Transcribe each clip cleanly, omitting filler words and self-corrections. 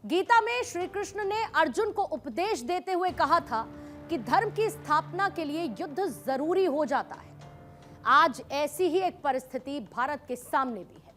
गीता में श्री कृष्ण ने अर्जुन को उपदेश देते हुए कहा था कि धर्म की स्थापना के लिए युद्ध जरूरी हो जाता है। आज ऐसी ही एक परिस्थिति भारत के सामने भी है।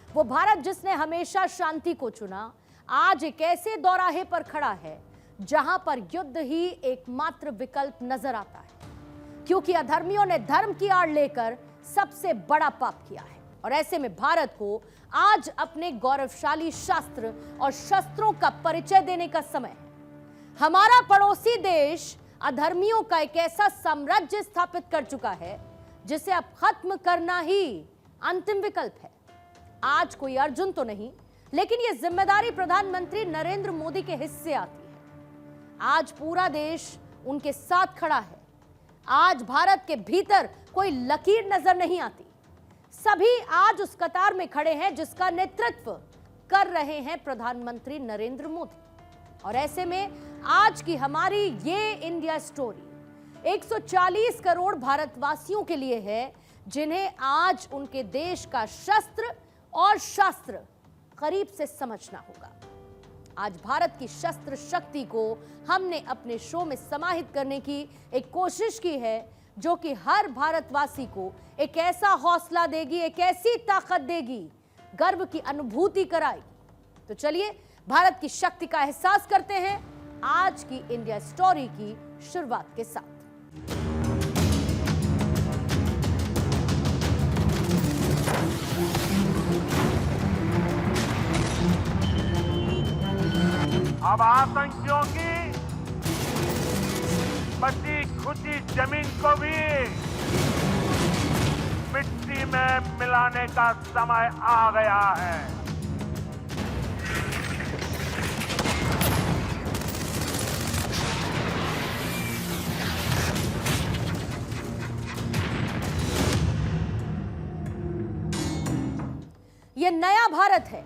वो भारत जिसने हमेशा शांति को चुना, आज एक ऐसे दौराहे पर खड़ा है जहां पर युद्ध ही एकमात्र विकल्प नजर आता है, क्योंकि अधर्मियों ने धर्म की आड़ लेकर सबसे बड़ा पाप किया है। और ऐसे में भारत को आज अपने गौरवशाली शास्त्र और शस्त्रों का परिचय देने का समय है। हमारा पड़ोसी देश अधर्मियों का एक ऐसा साम्राज्य स्थापित कर चुका है जिसे अब खत्म करना ही अंतिम विकल्प है। आज कोई अर्जुन तो नहीं, लेकिन यह जिम्मेदारी प्रधानमंत्री नरेंद्र मोदी के हिस्से आती है। आज पूरा देश उनके साथ खड़ा है। आज भारत के भीतर कोई लकीर नजर नहीं आती। सभी आज उस कतार में खड़े हैं जिसका नेतृत्व कर रहे हैं प्रधानमंत्री नरेंद्र मोदी। और ऐसे में आज की हमारी ये इंडिया स्टोरी 140 करोड़ भारतवासियों के लिए है, जिन्हें आज उनके देश का शस्त्र और शास्त्र करीब से समझना होगा। आज भारत की शस्त्र शक्ति को हमने अपने शो में समाहित करने की एक कोशिश की है, जो कि हर भारतवासी को एक ऐसा हौसला देगी, एक ऐसी ताकत देगी, गर्व की अनुभूति कराएगी। तो चलिए भारत की शक्ति का एहसास करते हैं आज की इंडिया स्टोरी की शुरुआत के साथ। अब आतंकियों की बची खुची जमीन को भी मिट्टी में मिलाने का समय आ गया है। ये नया भारत है,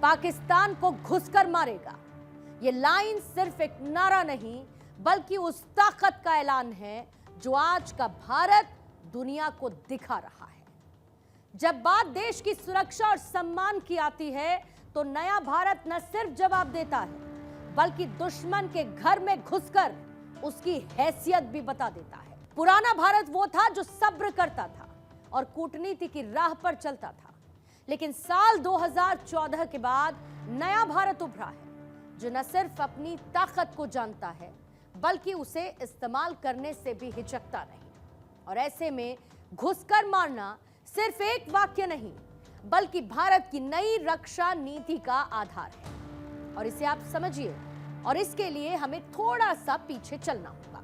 पाकिस्तान को घुसकर मारेगा। ये लाइन सिर्फ एक नारा नहीं, बल्कि उस ताकत का ऐलान है जो आज का भारत दुनिया को दिखा रहा है। जब बात देश की सुरक्षा और सम्मान की आती है, तो नया भारत न सिर्फ जवाब देता है, बल्कि दुश्मन के घर में घुसकर उसकी हैसियत भी बता देता है। पुराना भारत वो था जो सब्र करता था और कूटनीति की राह पर चलता था, लेकिन साल 2014 के बाद नया भारत उभरा है, जो न सिर्फ अपनी ताकत को जानता है, बल्कि उसे इस्तेमाल करने से भी हिचकता नहीं। और ऐसे में घुसकर मारना सिर्फ एक वाक्य नहीं, बल्कि भारत की नई रक्षा नीति का आधार है। और इसे आप समझिए, और इसके लिए हमें थोड़ा सा पीछे चलना होगा।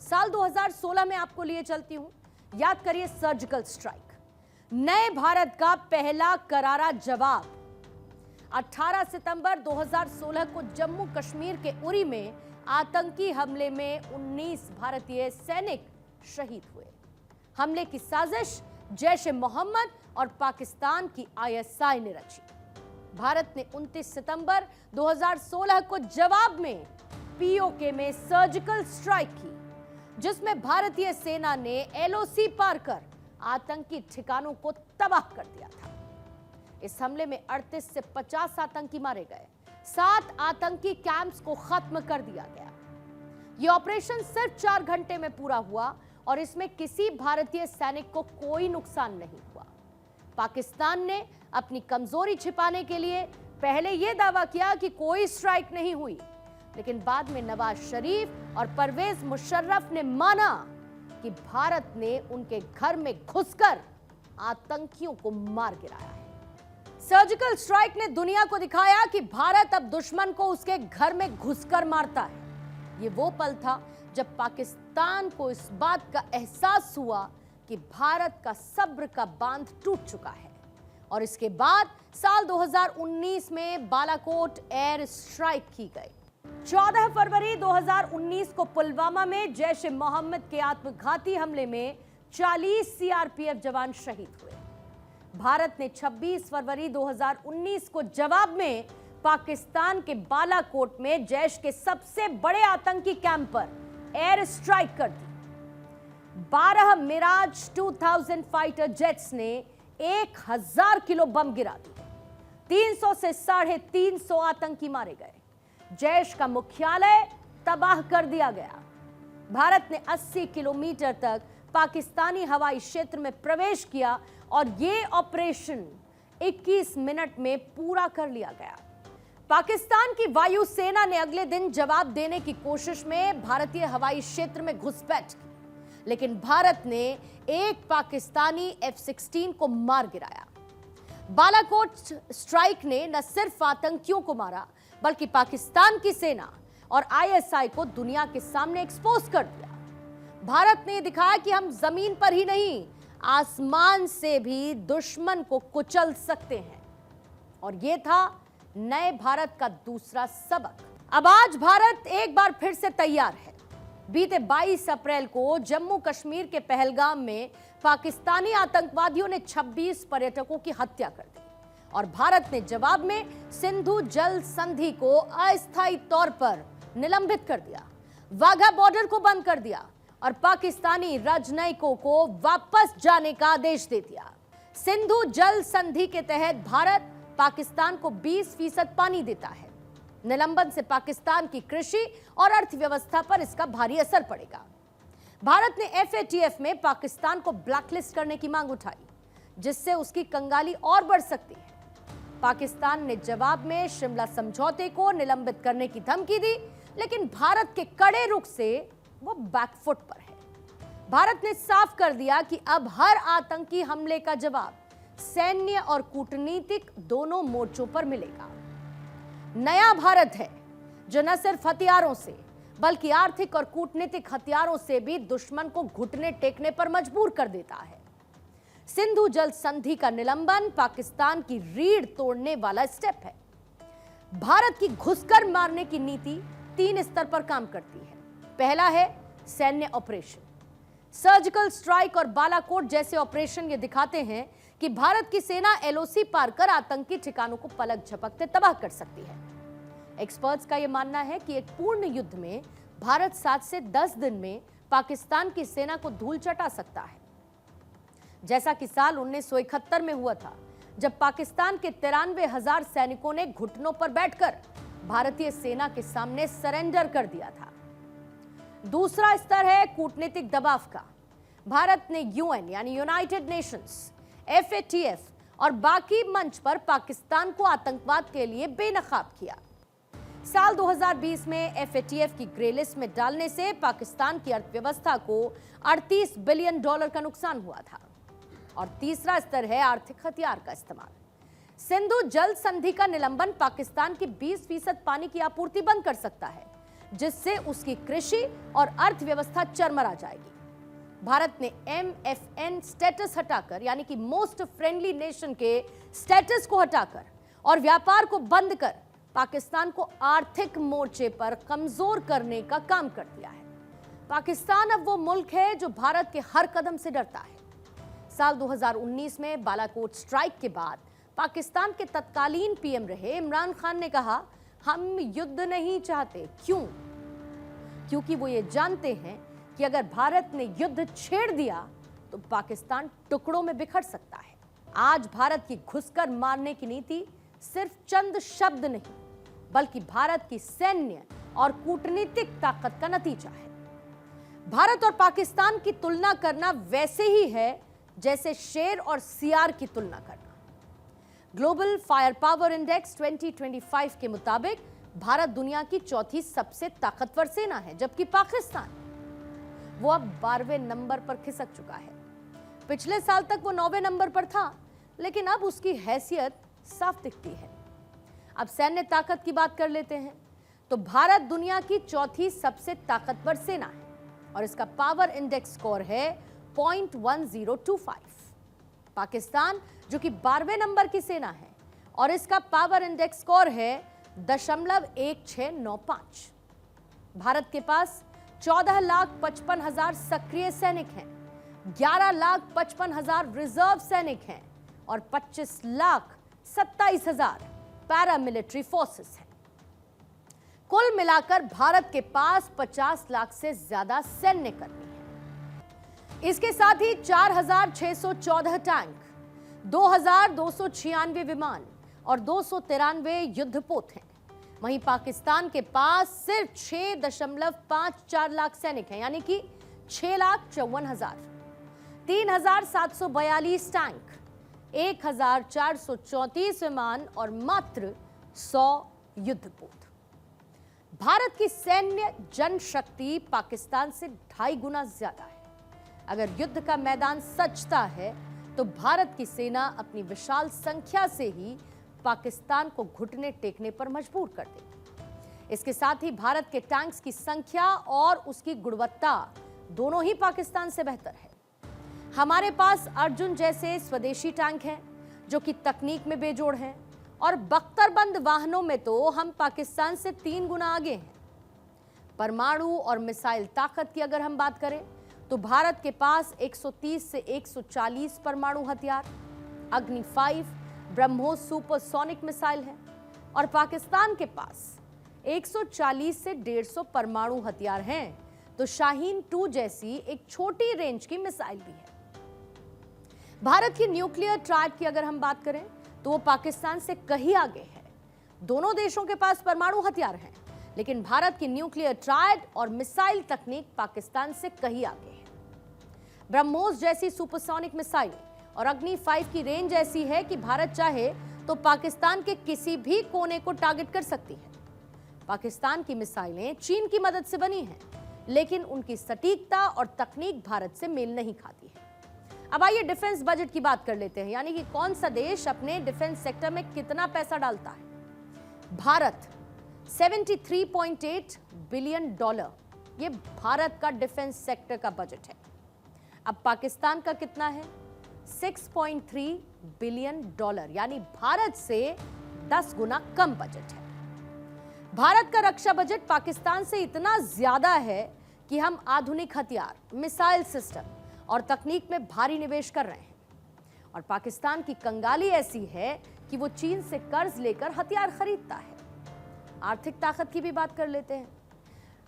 साल 2016 में आपको लिए चलती हूं। याद करिए सर्जिकल स्ट्राइक, नए भारत का पहला करारा जवाब। 18 सितंबर 2016 को जम्मू कश्मीर के उरी में आतंकी हमले में 19 भारतीय सैनिक शहीद हुए। हमले की साजिश जैश ए मोहम्मद और पाकिस्तान की आईएसआई ने रची। भारत ने 29 सितंबर 2016 को जवाब में पीओके में सर्जिकल स्ट्राइक की, जिसमें भारतीय सेना ने एलओसी पार कर आतंकी ठिकानों को तबाह कर दिया था। इस हमले में 38 से 50 आतंकी मारे गए, 7 आतंकी कैंप्स को खत्म कर दिया गया। यह ऑपरेशन सिर्फ 4 घंटे में पूरा हुआ और इसमें किसी भारतीय सैनिक को कोई नुकसान नहीं हुआ। पाकिस्तान ने अपनी कमजोरी छिपाने के लिए पहले यह दावा किया कि कोई स्ट्राइक नहीं हुई, लेकिन बाद में नवाज शरीफ और परवेज मुशर्रफ ने माना कि भारत ने उनके घर में घुसकर आतंकियों को मार गिराया है। सर्जिकल स्ट्राइक ने दुनिया को दिखाया कि भारत अब दुश्मन को उसके घर में घुसकर मारता है। ये वो पल था जब पाकिस्तान को इस बात का एहसास हुआ कि भारत का सब्र का बांध टूट चुका है। और इसके बाद साल 2019 में बालाकोट एयर स्ट्राइक की गई। 14 फरवरी 2019 को पुलवामा में जैश ए मोहम्मद के आत्मघाती हमले में 40 सीआरपीएफ जवान शहीद हुए। भारत ने 26 फरवरी 2019 को जवाब में पाकिस्तान के बालाकोट में जैश के सबसे बड़े आतंकी कैंप पर एयर स्ट्राइक कर दी। 12 मिराज 2000 फाइटर जेट्स ने 1000 किलो बम गिरा दिए। 300 से 350 आतंकी मारे गए। जैश का मुख्यालय तबाह कर दिया गया। भारत ने 80 किलोमीटर तक पाकिस्तानी हवाई क्षेत्र में प्रवेश किया और यह ऑपरेशन 21 मिनट में पूरा कर लिया गया। पाकिस्तान की वायुसेना ने अगले दिन जवाब देने की कोशिश में भारतीय हवाई क्षेत्र में घुसपैठ की, लेकिन भारत ने एक पाकिस्तानी F-16 को मार गिराया। बालाकोट स्ट्राइक ने न सिर्फ आतंकियों को मारा, बल्कि पाकिस्तान की सेना और ISI को दुनिया के सामने एक्सपोज कर दिया। भारत ने दिखाया कि हम जमीन पर ही नहीं, आसमान से भी दुश्मन को कुचल सकते हैं। और यह था नए भारत का दूसरा सबक। अब आज भारत एक बार फिर से तैयार है। बीते 22 अप्रैल को जम्मू कश्मीर के पहलगाम में पाकिस्तानी आतंकवादियों ने 26 पर्यटकों की हत्या कर दी और भारत ने जवाब में सिंधु जल संधि को अस्थायी तौर पर निलंबित कर दिया, वाघा बॉर्डर को बंद कर दिया और पाकिस्तानी राजनयिकों को वापस जाने का आदेश दे दिया। सिंधु जल संधि के तहत भारत पाकिस्तान को 20% पानी देता है। निलंबन से पाकिस्तान की कृषि और अर्थव्यवस्था पर इसका भारी असर पड़ेगा। भारत ने FATF में पाकिस्तान को ब्लैकलिस्ट करने की मांग उठाई, जिससे उसकी कंगाली और बढ़ सकती है। पाकिस्तान ने जवाब में शिमला समझौते को निलंबित करने की धमकी दी, लेकिन भारत के कड़े रुख से वो बैकफुट पर है। भारत ने साफ कर दिया कि अब हर आतंकी हमले का जवाब सैन्य और कूटनीतिक दोनों मोर्चों पर मिलेगा। नया भारत है जो न सिर्फ हथियारों से बल्कि आर्थिक और कूटनीतिक हथियारों से भी दुश्मन को घुटने टेकने पर मजबूर कर देता है। सिंधु जल संधि का निलंबन पाकिस्तान की रीढ़ तोड़ने वाला स्टेप है। भारत की घुसकर मारने की नीति 3 स्तर पर काम करती है। पहला है सैन्य ऑपरेशन। सर्जिकल स्ट्राइक और बालाकोट जैसे ऑपरेशन ये दिखाते हैं कि भारत की सेना LOC पार कर आतंकी ठिकानों को पलक झपकते तबाह कर सकती है। एक्सपर्ट्स का यह मानना है कि एक पूर्ण युद्ध में भारत 7 से 10 दिन में पाकिस्तान की सेना को धूल चटा सकता है, जैसा कि साल 1971 में हुआ था, जब पाकिस्तान के 93,000 सैनिकों ने घुटनों पर बैठकर भारतीय सेना के सामने सरेंडर कर दिया था। दूसरा स्तर है कूटनीतिक दबाव का। भारत ने UN यानी यूनाइटेड नेशंस, FATF और बाकी मंच पर पाकिस्तान को आतंकवाद के लिए बेनकाब किया। साल 2020 में FATF की ग्रे लिस्ट में डालने से पाकिस्तान की अर्थव्यवस्था को $38 बिलियन का नुकसान हुआ था। और तीसरा स्तर है आर्थिक हथियार का इस्तेमाल। सिंधु जल संधि का निलंबन पाकिस्तान की 20% पानी की आपूर्ति बंद कर सकता है, जिससे उसकी कृषि और अर्थव्यवस्था चरमरा जाएगी। भारत ने MFN स्टेटस हटाकर, यानी कि मोस्ट फ्रेंडली नेशन के स्टेटस को हटाकर और व्यापार को बंद कर पाकिस्तान को आर्थिक मोर्चे पर कमजोर करने का काम कर दिया है। पाकिस्तान अब वो मुल्क है जो भारत के हर कदम से डरता है। साल 2019 में बालाकोट स्ट्राइक के बाद पाकिस्तान के तत्कालीन PM रहे इमरान खान ने कहा, हम युद्ध नहीं चाहते। क्यों? क्योंकि वो ये जानते हैं कि अगर भारत ने युद्ध छेड़ दिया तो पाकिस्तान टुकड़ों में बिखर सकता है। आज भारत की घुसकर मारने की नीति सिर्फ चंद शब्द नहीं, बल्कि भारत की सैन्य और कूटनीतिक ताकत का नतीजा है। भारत और पाकिस्तान की तुलना करना वैसे ही है जैसे शेर और सियार की तुलना करना। ग्लोबल फायर पावर इंडेक्स 2025 के मुताबिक भारत दुनिया की चौथी सबसे ताकतवर सेना है, जबकि पाकिस्तान वो अब 12वें नंबर पर खिसक चुका है। पिछले साल तक वो 9वें नंबर पर था, लेकिन अब उसकी हैसियत साफ दिखती है। अब सैन्य ताकत की बात कर लेते हैं तो भारत दुनिया की चौथी सबसे ताकतवर सेना है और इसका पावर इंडेक्स स्कोर है 0.1025। पाकिस्तान जो कि 12वें नंबर की सेना है और इसका पावर इंडेक्स स्कोर है 0.1695। भारत के पास 14,55,000 सक्रिय सैनिक हैं, 11,55,000 रिजर्व सैनिक हैं और 25,27,000 पैरामिलिट्री फोर्सेस हैं। कुल मिलाकर भारत के पास 50 लाख से ज्यादा सैन्य कर्मी हैं। इसके साथ ही 4,614 टैंक, 2,296 विमान और 293 युद्धपोत हैं। वहीं पाकिस्तान के पास सिर्फ 6.54 लाख सैनिक हैं, यानी कि 6,54,000, 3,742 टैंक, 1,434 विमान और मात्र 100 युद्धपोत। भारत की सैन्य जनशक्ति पाकिस्तान से 2.5 गुना ज्यादा है। अगर युद्ध का मैदान सचता है तो भारत की सेना अपनी विशाल संख्या से ही पाकिस्तान को घुटने टेकने पर मजबूर कर देगी। इसके साथ ही भारत के टैंक्स की संख्या और उसकी गुणवत्ता दोनों ही पाकिस्तान से बेहतर है। हमारे पास अर्जुन जैसे स्वदेशी टैंक हैं जो कि तकनीक में बेजोड़ हैं, और बख्तरबंद वाहनों में तो हम पाकिस्तान से 3 गुना आगे हैं। परमाणु और मिसाइल ताकत की अगर हम बात करें तो भारत के पास 130 से 140 परमाणु हथियार, अग्नि 5 ब्रह्मोस सुपरसोनिक मिसाइल है, और पाकिस्तान के पास 140 से 150 परमाणु हथियार हैं, तो शाहीन 2 जैसी एक छोटी रेंज की मिसाइल भी है। भारत की न्यूक्लियर ट्रायड की अगर हम बात करें तो वो पाकिस्तान से कहीं आगे है। दोनों देशों के पास परमाणु हथियार हैं, लेकिन भारत की न्यूक्लियर ट्रायड और मिसाइल तकनीक पाकिस्तान से कहीं आगे है। ब्रह्मोस जैसी सुपरसोनिक मिसाइल और अग्नि 5 की रेंज ऐसी है कि भारत चाहे तो पाकिस्तान के किसी भी कोने को टारगेट कर सकती है। पाकिस्तान की मिसाइलें चीन की मदद से बनी हैं, लेकिन उनकी सटीकता और तकनीक भारत से मेल नहीं खाती है। अब आइए डिफेंस बजट की बात कर लेते हैं, यानी कि कौन सा देश अपने डिफेंस सेक्टर में कितना पैसा डालता है। भारत 73.8 बिलियन डॉलर, ये भारत का डिफेंस सेक्टर का बजट है। अब पाकिस्तान का कितना है? 6.3 बिलियन डॉलर, यानी भारत से 10 गुना कम बजट है। भारत का रक्षा बजट पाकिस्तान से इतना ज्यादा है कि हम आधुनिक हथियार, मिसाइल सिस्टम और तकनीक में भारी निवेश कर रहे हैं, और पाकिस्तान की कंगाली ऐसी है कि वो चीन से कर्ज लेकर हथियार खरीदता है। आर्थिक ताकत की भी बात कर लेते हैं।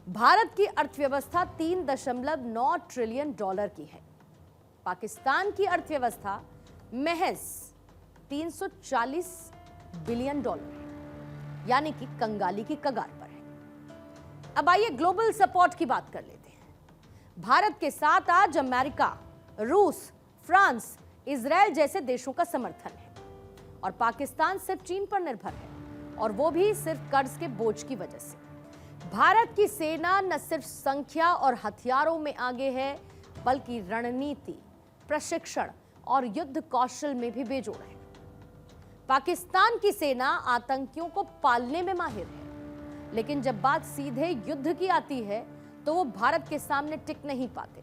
भारत की अर्थव्यवस्था 3.9 ट्रिलियन डॉलर की है। पाकिस्तान की अर्थव्यवस्था महज 340 बिलियन डॉलर है, यानी कि कंगाली की कगार पर है। अब आइए ग्लोबल सपोर्ट की बात कर लेते हैं। भारत के साथ आज अमेरिका, रूस, फ्रांस, इजराइल जैसे देशों का समर्थन है, और पाकिस्तान सिर्फ चीन पर निर्भर है, और वो भी सिर्फ कर्ज के बोझ की वजह से। भारत की सेना न सिर्फ संख्या और हथियारों में आगे है, बल्कि रणनीति, प्रशिक्षण और युद्ध कौशल में भी बेजोड़ है। पाकिस्तान की सेना आतंकियों को पालने में माहिर है, लेकिन जब बात सीधे युद्ध की आती है तो वो भारत के सामने टिक नहीं पाते।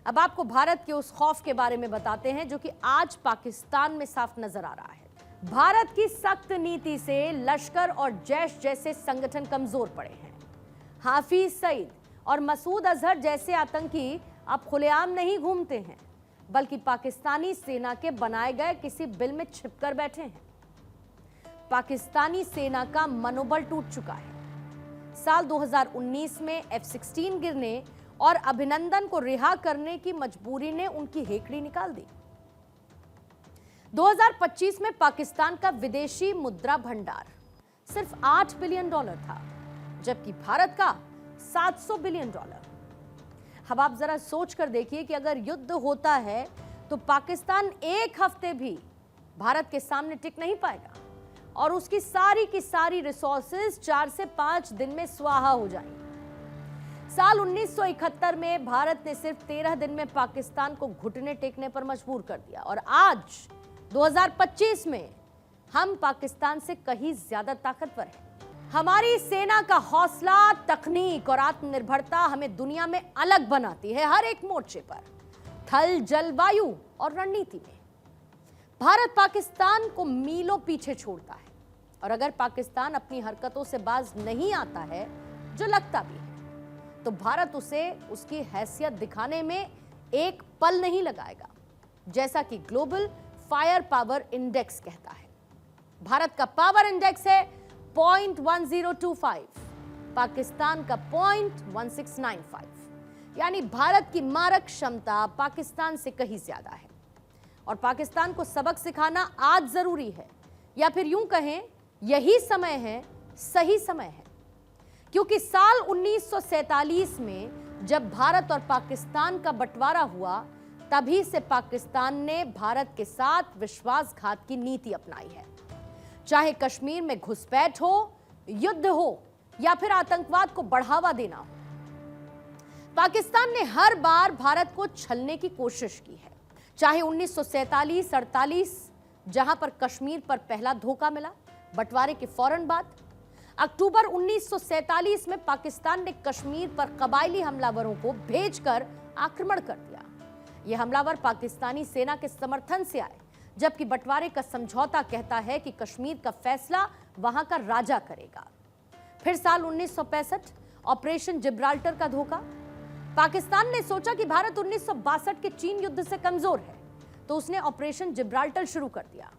अब आपको भारत के उस खौफ के बारे में बताते हैं जो कि आज पाकिस्तान में साफ नजर आ रहा है। भारत की सख्त नीति से लश्कर और जैश जैसे संगठन कमजोर पड़े हैं। हाफिज सईद और मसूद अजहर जैसे आतंकी अब खुलेआम नहीं घूमते हैं, बल्कि पाकिस्तानी सेना के बनाए गए किसी बिल में छिपकर बैठे हैं। पाकिस्तानी सेना का मनोबल टूट चुका है। साल 2019 में F-16 गिरने और अभिनंदन को रिहा करने की मजबूरी ने उनकी हेकड़ी निकाल दी। 2025 में पाकिस्तान का विदेशी मुद्रा भंडार सिर्फ 8 बिलियन डॉलर था, जबकि भारत का 700 बिलियन डॉलर। अब आप जरा सोच कर देखिए कि अगर युद्ध होता है तो पाकिस्तान एक हफ्ते भी भारत के सामने टिक नहीं पाएगा, और उसकी सारी की सारी रिसोर्सेज 4 से 5 दिन में स्वाहा हो जाएंगी। साल 1971 में भारत ने सिर्फ 13 दिन में पाकिस्तान को घुटने टेकने पर मजबूर कर दिया, और आज 2025 में हम पाकिस्तान से कहीं ज्यादा ताकतवर हैं। हमारी सेना का हौसला, तकनीक और आत्मनिर्भरता हमें दुनिया में अलग बनाती है, हर एक मोर्चे पर, थल, जल, वायु और रणनीति में। भारत पाकिस्तान को मीलों पीछे छोड़ता है, और अगर पाकिस्तान अपनी हरकतों से बाज नहीं आता है, जो लगता भी है, तो भारत उसे उसकी हैसियत दिखाने में एक पल नहीं लगाएगा, जैसा कि ग्लोबल फायर पावर इंडेक्स कहता है। भारत का पावर इंडेक्स है 0.1025, पाकिस्तान का 0.1695, यानी भारत की मारक क्षमता पाकिस्तान से कहीं ज्यादा है। और पाकिस्तान को सबक सिखाना आज जरूरी है, या फिर यूं कहें यही समय है, सही समय है, क्योंकि साल 1947 में जब भारत और पाकिस्तान का बंटवारा हुआ, तभी से पाकिस्तान ने भारत के साथ विश्वासघात की नीति अपनाई है। चाहे कश्मीर में घुसपैठ हो, युद्ध हो या फिर आतंकवाद को बढ़ावा देना हो, पाकिस्तान ने हर बार भारत को छलने की कोशिश की है। चाहे 1947-48 जहां पर कश्मीर पर पहला धोखा मिला बंटवारे के फौरन बाद, अक्टूबर 1947 में पाकिस्तान ने कश्मीर पर कबायली हमलावरों को भेजकर आक्रमण कर दिया। यह हमलावर पाकिस्तानी सेना के समर्थन से आए, जबकि बंटवारे का समझौता कहता है कि कश्मीर का फैसला वहां का राजा करेगा। फिर साल 1965 ऑपरेशन जिब्राल्टर का धोखा। पाकिस्तान ने सोचा कि भारत 1962 के चीन युद्ध से कमजोर है, तो उसने ऑपरेशन जिब्राल्टर शुरू कर दिया।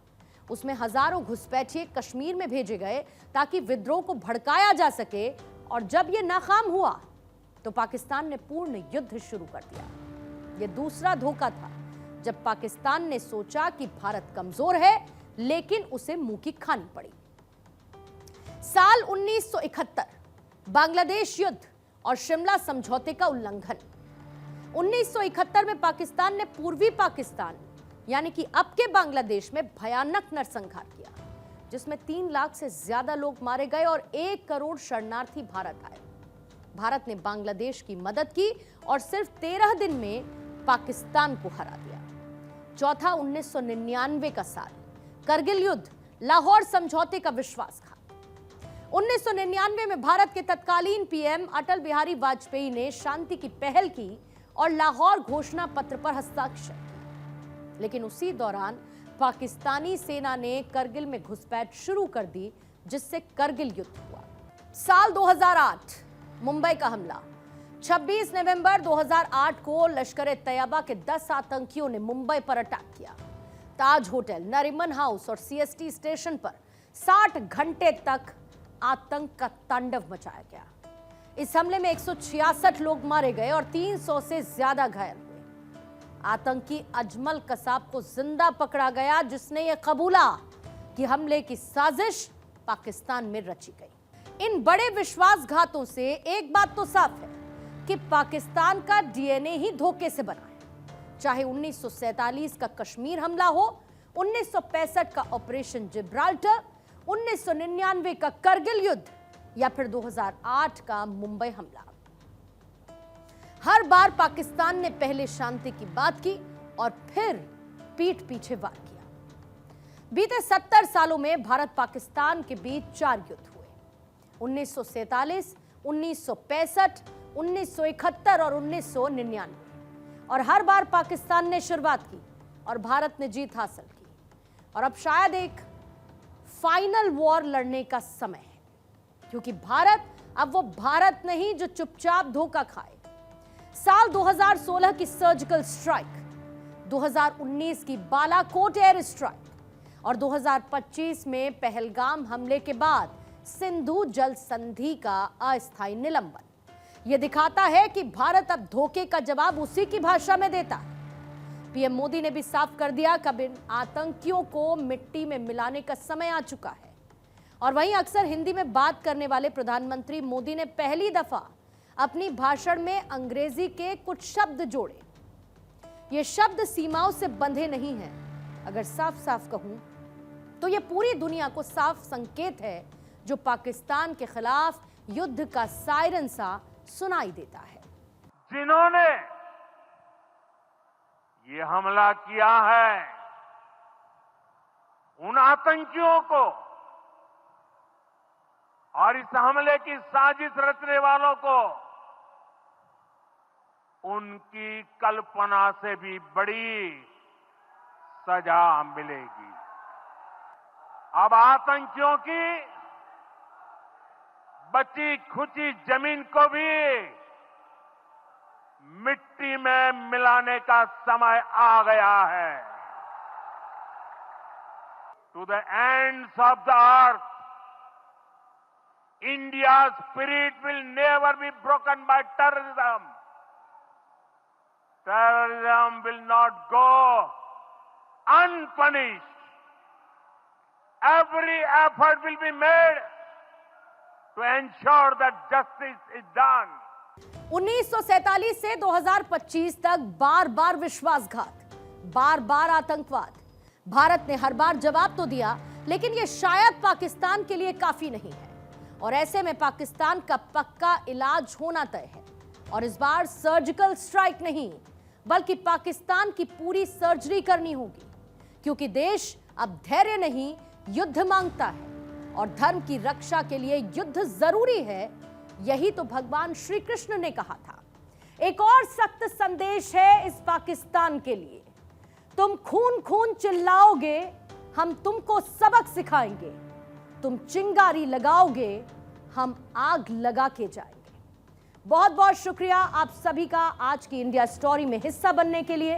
उसमें हजारों घुसपैठिए कश्मीर में भेजे गए ताकि विद्रोह को भड़काया जा सके, और जब यह नाकाम हुआ तो पाकिस्तान ने पूर्ण युद्ध शुरू कर दिया। यह दूसरा धोखा था, जब पाकिस्तान ने सोचा कि भारत कमजोर है, लेकिन उसे मुंह की खानी पड़ी। साल 1971 बांग्लादेश युद्ध और शिमला समझौते का उल्लंघन। 1971 में पाकिस्तान ने पूर्वी पाकिस्तान यानी कि अब के बांग्लादेश में भयानक नरसंहार किया, जिसमें 3 लाख से ज्यादा लोग मारे गए और 1 करोड़ शरणार्थी भारत आए। भारत ने बांग्लादेश की मदद की और सिर्फ 13 दिन में पाकिस्तान को हरा दिया। चौथा 1999 का साल, करगिल युद्ध, लाहौर समझौते का विश्वासघात। 1999 में भारत के तत्कालीन पीएम अटल बिहारी वाजपेयी ने शांति की पहल की और लाहौर घोषणा पत्र पर हस्ताक्षर किए, लेकिन उसी दौरान पाकिस्तानी सेना ने करगिल में घुसपैठ शुरू कर दी, जिससे करगिल युद्ध हुआ। साल 2008 मुंबई का हमला। 26 नवंबर 2008 को लश्कर-ए-तैयबा के 10 आतंकियों ने मुंबई पर अटैक किया। ताज होटल, नरीमन हाउस और सीएसटी स्टेशन पर 60 घंटे तक आतंक का तांडव मचाया गया। इस हमले में 166 लोग मारे गए और 300 से ज्यादा घायल हुए। आतंकी अजमल कसाब को जिंदा पकड़ा गया, जिसने यह कबूला कि हमले की साजिश पाकिस्तान में रची गई। इन बड़े विश्वासघातों से एक बात तो साफ है कि पाकिस्तान का डीएनए ही धोखे से बना है। चाहे 1947 का कश्मीर हमला हो, 1965 का ऑपरेशन जिब्राल्टर, 1999 का करगिल युद्ध या फिर 2008 का मुंबई हमला। हर बार पाकिस्तान ने पहले शांति की बात की और फिर पीठ पीछे वार किया। बीते 70 सालों में भारत पाकिस्तान के बीच 4 युद्ध हुए, 1947, 1965, 1971 और 1999, और हर बार पाकिस्तान ने शुरुआत की और भारत ने जीत हासिल की। और अब शायद एक फाइनल वॉर लड़ने का समय है, क्योंकि भारत अब वो भारत नहीं जो चुपचाप धोखा खाए। साल 2016 की सर्जिकल स्ट्राइक, 2019 की बालाकोट एयर स्ट्राइक और 2025 में पहलगाम हमले के बाद सिंधु जल संधि का अस्थायी निलंबन, यह दिखाता है कि भारत अब धोखे का जवाब उसी की भाषा में देता है। पीएम मोदी ने भी साफ कर दिया कि अब इन आतंकियों को मिट्टी में मिलाने का समय आ चुका है। और वहीं अक्सर हिंदी में बात करने वाले प्रधानमंत्री मोदी ने पहली दफा अपनी भाषण में अंग्रेजी के कुछ शब्द जोड़े। ये शब्द सीमाओं से बंधे नहीं हैं। अगर साफ साफ कहूं तो ये पूरी दुनिया को साफ संकेत है, जो पाकिस्तान के खिलाफ युद्ध का सायरन सा सुनाई देता है। जिन्होंने ये हमला किया है, उन आतंकियों को और इस हमले की साजिश रचने वालों को उनकी कल्पना से भी बड़ी सजा मिलेगी। अब आतंकियों की बची खुची जमीन को भी मिट्टी में मिलाने का समय आ गया है। To the ends of the earth, India's spirit will never be broken by terrorism. Terrorism will not go unpunished. every effort will be made to ensure that justice is done. 1947 से 2025 तक बार बार विश्वासघात, बार बार आतंकवाद। भारत ने हर बार जवाब तो दिया, लेकिन यह शायद पाकिस्तान के लिए काफी नहीं है और ऐसे में पाकिस्तान का पक्का इलाज होना तय है। और इस बार सर्जिकल स्ट्राइक नहीं, बल्कि पाकिस्तान की पूरी सर्जरी करनी होगी, क्योंकि देश अब धैर्य नहीं, युद्ध मांगता है और धर्म की रक्षा के लिए युद्ध जरूरी है। यही तो भगवान श्री कृष्ण ने कहा था। एक और सख्त संदेश है इस पाकिस्तान के लिए, तुम खून खून चिल्लाओगे, हम तुमको सबक सिखाएंगे, तुम चिंगारी लगाओगे, हम आग लगा के जाएंगे। बहुत बहुत शुक्रिया आप सभी का आज की इंडिया स्टोरी में हिस्सा बनने के लिए।